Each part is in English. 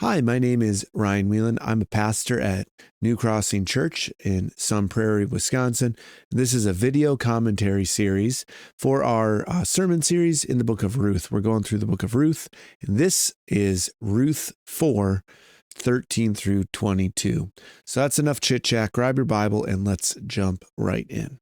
Hi, my name is Ryan Whelan. I'm a pastor at New Crossing Church in Sun Prairie, Wisconsin. This is a video commentary series for our sermon series in the Book of Ruth. We're going through the Book of Ruth, and this is Ruth 4, 13 through 22. So that's enough chit-chat. Grab your Bible and let's jump right in.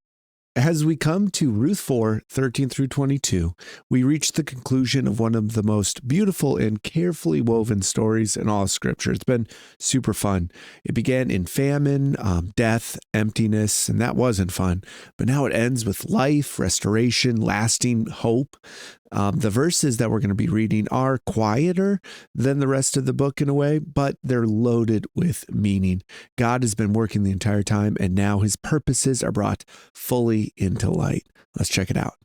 As we come to Ruth 4, 13 through 22, we reach the conclusion of one of the most beautiful and carefully woven stories in all of Scripture. It's been super fun. It began in famine, death, emptiness, and that wasn't fun. But now it ends with life, restoration, lasting hope. The verses that we're going to be reading are quieter than the rest of the book in a way, but they're loaded with meaning. God has been working the entire time, and now his purposes are brought fully into light. Let's check it out.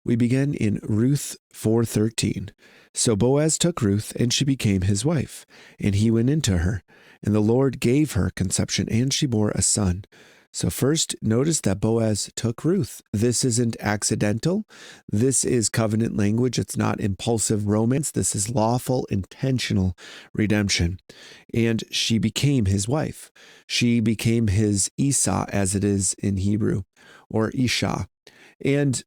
We begin in Ruth 4:13. So Boaz took Ruth, and she became his wife, and he went into her, and the Lord gave her conception, and she bore a son. So first, notice that Boaz took Ruth. This isn't accidental. This is covenant language. It's not impulsive romance. This is lawful, intentional redemption. And she became his wife. She became his Esau, as it is in Hebrew, or Isha. And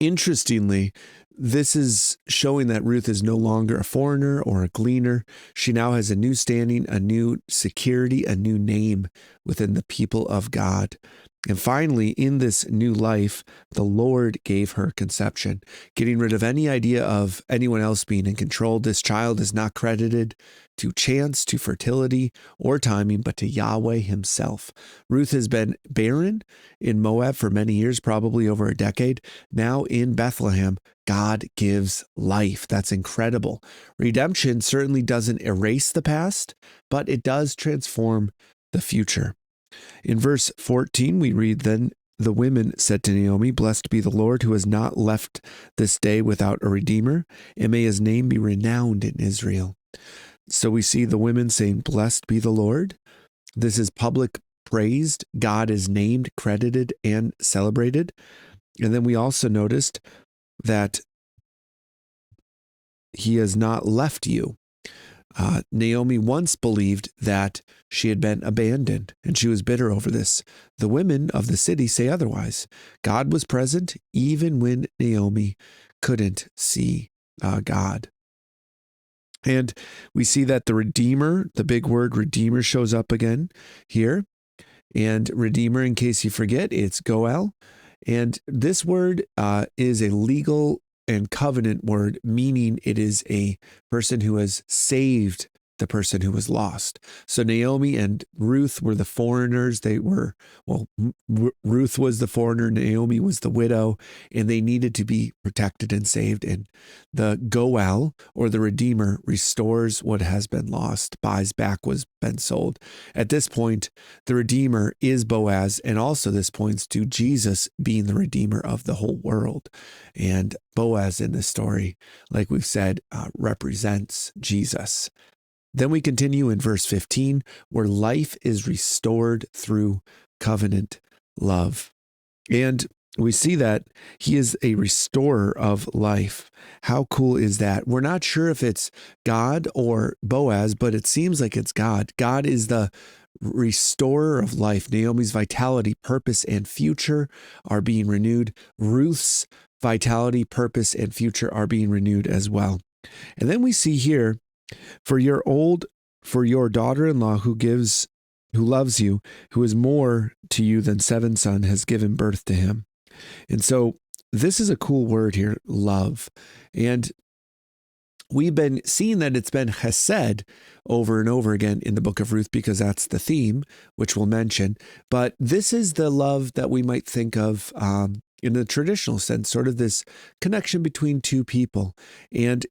interestingly, this is showing that Ruth is no longer a foreigner or a gleaner. She now has a new standing, a new security, a new name within the people of God. And finally, in this new life, the Lord gave her conception, getting rid of any idea of anyone else being in control. This child is not credited to chance, to fertility, or timing, but to Yahweh himself. Ruth has been barren in Moab for many years, probably over a decade. Now in Bethlehem, God gives life. That's incredible. Redemption certainly doesn't erase the past, but it does transform the future. In verse 14, we read, Then the women said to Naomi, Blessed be the Lord who has not left this day without a redeemer, and may his name be renowned in Israel. So we see the women saying, Blessed be the Lord. This is public praised. God is named, credited, and celebrated. And then we also noticed that he has not left you. Naomi once believed that she had been abandoned, and she was bitter over this. The women of the city say otherwise. God was present even when Naomi couldn't see God. And we see that the Redeemer, the big word Redeemer, shows up again here. And Redeemer, in case you forget, it's Goel. And this word is a legal and covenant word, meaning it is a person who has saved the person who was lost. So Naomi and Ruth were the foreigners. Ruth was the foreigner, Naomi was the widow, and they needed to be protected and saved. And the Goel, or the Redeemer, restores what has been lost, buys back what's been sold. At this point, the Redeemer is Boaz, and also this points to Jesus being the Redeemer of the whole world. And Boaz in this story, like we've said, represents Jesus. Then we continue in verse 15, where life is restored through covenant love. And we see that he is a restorer of life. How cool is that? We're not sure if it's God or Boaz, but it seems like it's God. God is the restorer of life. Naomi's vitality, purpose, and future are being renewed. Ruth's vitality, purpose, and future are being renewed as well. And then we see here, for your daughter-in-law who loves you, who is more to you than 7 sons, has given birth to him. And so this is a cool word here, love. And we've been seeing that it's been chesed over and over again in the book of Ruth, because that's the theme, which we'll mention. But this is the love that we might think of in the traditional sense, sort of this connection between two people. And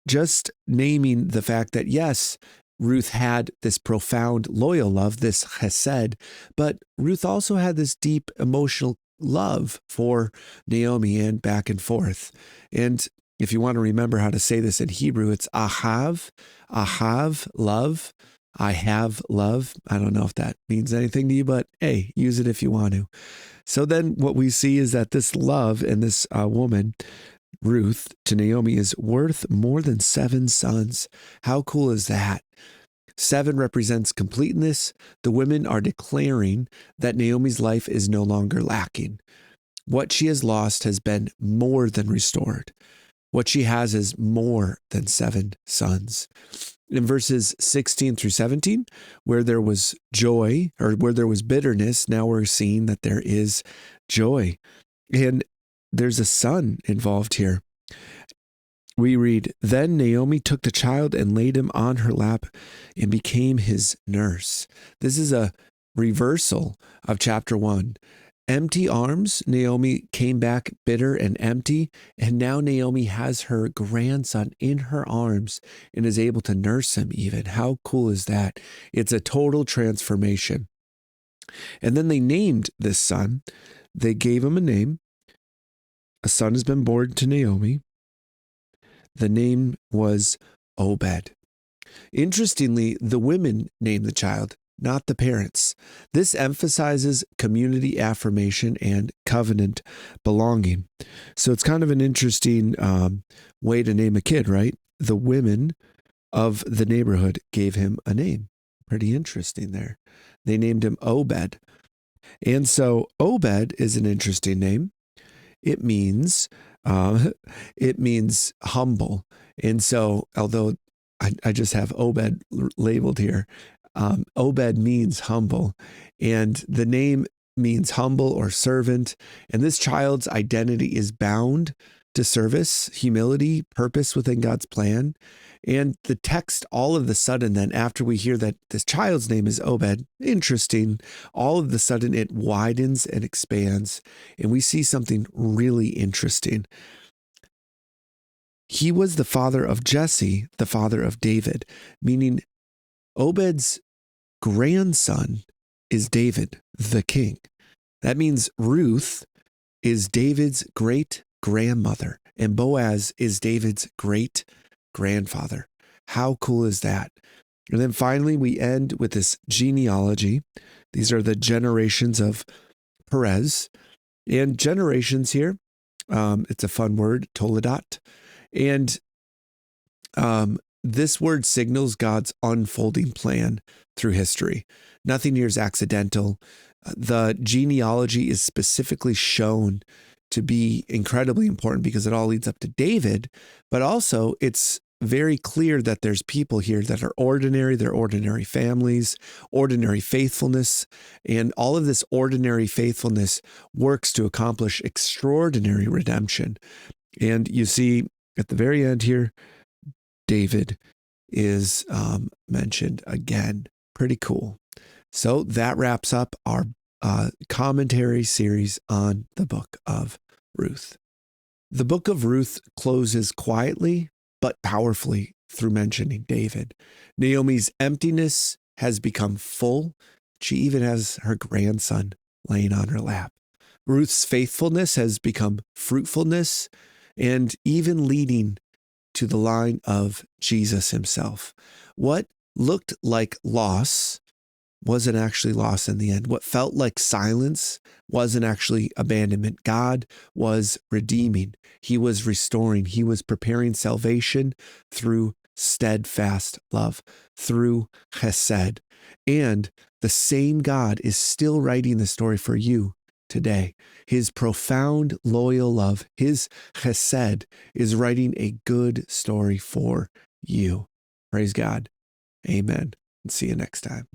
just naming the fact that, yes, Ruth had this profound loyal love, this chesed, but Ruth also had this deep emotional love for Naomi, and back and forth. And if you want to remember how to say this in Hebrew, it's ahav, love, I have love. I don't know if that means anything to you, but hey, use it if you want to. So then what we see is that this love and this woman, Ruth to Naomi is worth more than 7 sons. How cool is that? 7 represents completeness. The women are declaring that Naomi's life is no longer lacking. What she has lost has been more than restored. What she has is more than 7 sons. In verses 16 through 17, where there was joy or where there was bitterness, now we're seeing that there is joy. And there's a son involved here. We read, "Then Naomi took the child and laid him on her lap and became his nurse." This is a reversal of chapter 1. Empty arms, Naomi came back bitter and empty, and now Naomi has her grandson in her arms and is able to nurse him even. How cool is that? It's a total transformation. And then they named this son. They gave him a name. A son has been born to Naomi. The name was Obed. Interestingly, the women named the child, not the parents. This emphasizes community affirmation and covenant belonging. So it's kind of an interesting way to name a kid, right? The women of the neighborhood gave him a name. Pretty interesting there. They named him Obed. And so Obed is an interesting name. It means humble. And so, although I just have Obed labeled here, Obed means humble, and the name means humble or servant. And this child's identity is bound to service, humility, purpose within God's plan. And the text, all of the sudden, then after we hear that this child's name is Obed, interesting, all of the sudden it widens and expands, and we see something really interesting. He was the father of Jesse, the father of David, meaning Obed's grandson is David, the king. That means Ruth is David's great grandmother, and Boaz is David's great grandfather. How cool is that? And then finally, we end with this genealogy. These are the generations of Perez. And generations here, it's a fun word, toledot. And this word signals God's unfolding plan through history. Nothing here is accidental. The genealogy is specifically shown to be incredibly important because it all leads up to David, but also it's very clear that there's people here that are ordinary, they're ordinary families, ordinary faithfulness, and all of this ordinary faithfulness works to accomplish extraordinary redemption. And you see at the very end here, David is mentioned again. Pretty cool. So that wraps up our commentary series on the Book of Ruth. The Book of Ruth closes quietly but powerfully through mentioning David. Naomi's emptiness has become full. She even has her grandson laying on her lap. Ruth's faithfulness has become fruitfulness and even leading to the line of Jesus himself. What looked like loss wasn't actually loss in the end. What felt like silence wasn't actually abandonment. God was redeeming. He was restoring. He was preparing salvation through steadfast love, through chesed. And the same God is still writing the story for you today. His profound, loyal love, his chesed, is writing a good story for you. Praise God. Amen. And see you next time.